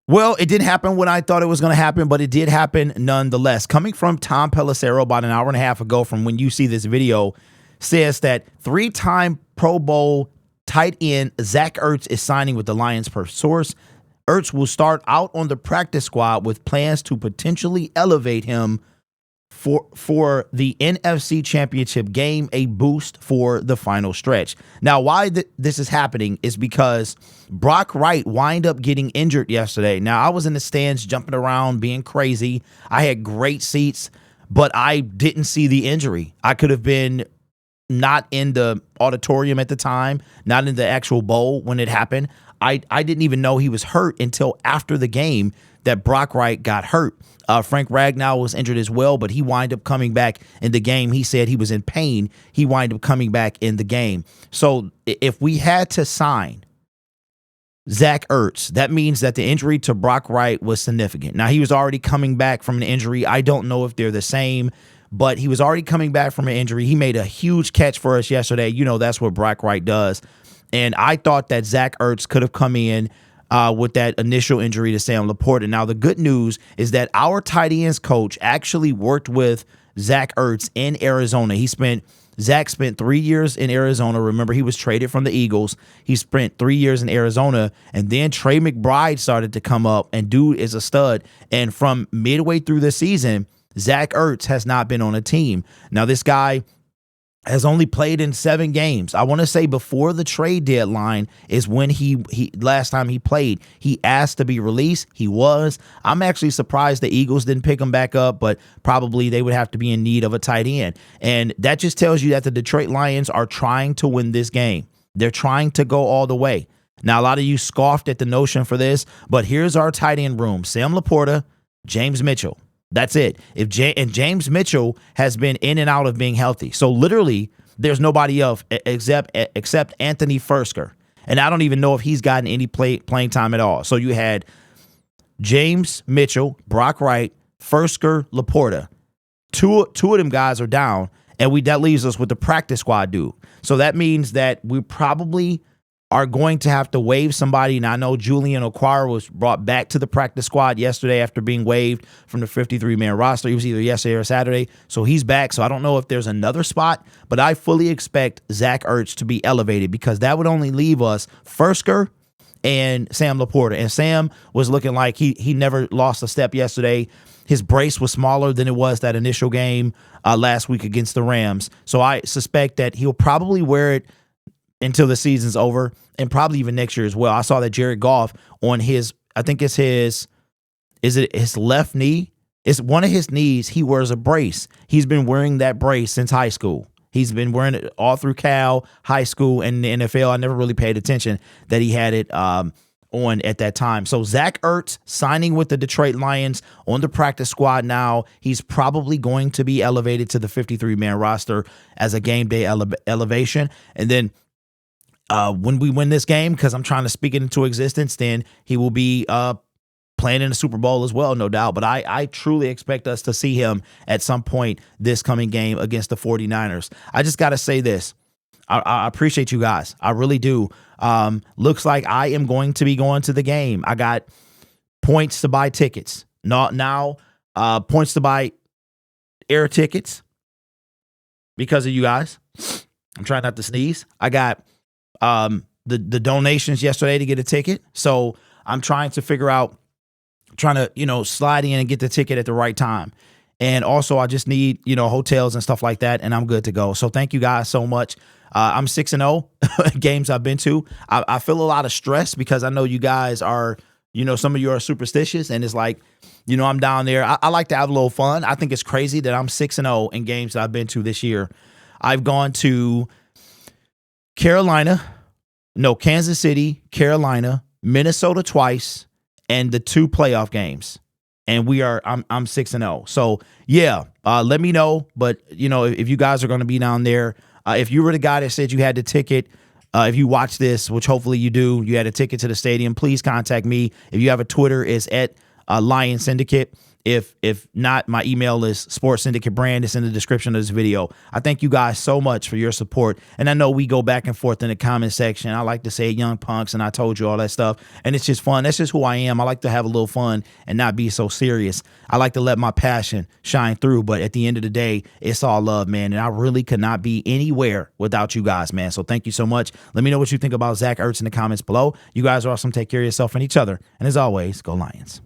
Well, it didn't happen when I thought it was going to happen, but it did happen nonetheless. Coming from Tom Pelissero about an hour and a half ago from when you see this video, says that 3-time Pro Bowl tight end Zach Ertz is signing with the Lions per source. Ertz will start out on the practice squad with plans to potentially elevate him for the NFC Championship game, a boost for the final stretch. Now, why this is happening is because Brock Wright wind up getting injured yesterday. Now, I was in the stands jumping around, being crazy. I had great seats, but I didn't see the injury. I could have been not in the auditorium at the time, not in the actual bowl when it happened. I didn't even know he was hurt until after the game that Brock Wright got hurt. Frank Ragnow was injured as well, but he wind up coming back in the game. He said he was in pain. He wind up coming back in the game. So if we had to sign Zach Ertz, that means that the injury to Brock Wright was significant. Now, he was already coming back from an injury. I don't know if they're the same, but he was already coming back from an injury. He made a huge catch for us yesterday. You know, that's what Brock Wright does. And I thought that Zach Ertz could have come in with that initial injury to Sam Laporta. Now, the good news is that our tight ends coach actually worked with Zach Ertz in Arizona. Zach spent 3 years in Arizona. Remember, he was traded from the Eagles. He spent 3 years in Arizona, and then Trey McBride started to come up, and dude is a stud. And from midway through the season, Zach Ertz has not been on a team. Now, this guy has only played in 7 games. I want to say before the trade deadline is when he last time he played. He asked to be released. He was. I'm actually surprised the Eagles didn't pick him back up, but probably they would have to be in need of a tight end. And that just tells you that the Detroit Lions are trying to win this game. They're trying to go all the way. Now, a lot of you scoffed at the notion for this, but here's our tight end room. Sam Laporta, James Mitchell. That's it. And James Mitchell has been in and out of being healthy. So literally, there's nobody else except Anthony Fursker. And I don't even know if he's gotten any playing time at all. So you had James Mitchell, Brock Wright, Fursker, Laporta. Two of them guys are down, and that leaves us with the practice squad dude. So that means that we probably are going to have to waive somebody. And I know Julian Okwara was brought back to the practice squad yesterday after being waived from the 53-man roster. He was either yesterday or Saturday. So he's back. So I don't know if there's another spot, but I fully expect Zach Ertz to be elevated because that would only leave us Fursker and Sam Laporta. And Sam was looking like he never lost a step yesterday. His brace was smaller than it was that initial game last week against the Rams. So I suspect that he'll probably wear it until the season's over, and probably even next year as well. I saw that Jared Goff on his left knee? It's one of his knees. He wears a brace. He's been wearing that brace since high school. He's been wearing it all through Cal, high school, and the NFL. I never really paid attention that he had it on at that time. So Zach Ertz signing with the Detroit Lions on the practice squad now. He's probably going to be elevated to the 53-man roster as a game day elevation. And then when we win this game, because I'm trying to speak it into existence, then he will be playing in the Super Bowl as well, no doubt. But I truly expect us to see him at some point this coming game against the 49ers. I just got to say this. I appreciate you guys. I really do. Looks like I am going to be going to the game. I got points to buy tickets. Now, points to buy air tickets because of you guys. I'm trying not to sneeze. I got the donations yesterday to get a ticket. So I'm trying to figure out, slide in and get the ticket at the right time. And also I just need, hotels and stuff like that, and I'm good to go. So thank you guys so much. I'm 6-0 games I've been to. I feel a lot of stress because I know you guys are, some of you are superstitious, and it's like, I'm down there. I like to have a little fun. I think it's crazy that I'm 6-0 in games that I've been to this year. I've gone to Kansas City, Carolina, Minnesota twice, and the 2 playoff games. And I'm 6-0. So yeah, let me know. But if you guys are going to be down there, if you were the guy that said you had the ticket, if you watch this, which hopefully you do, you had a ticket to the stadium, please contact me. If you have a Twitter, it's at Lion Syndicate. If not, my email is sportssyndicatebrand. It's in the description of this video. I thank you guys so much for your support. And I know we go back and forth in the comment section. I like to say young punks, and I told you all that stuff. And it's just fun. That's just who I am. I like to have a little fun and not be so serious. I like to let my passion shine through. But at the end of the day, it's all love, man. And I really could not be anywhere without you guys, man. So thank you so much. Let me know what you think about Zach Ertz in the comments below. You guys are awesome. Take care of yourself and each other. And as always, go Lions.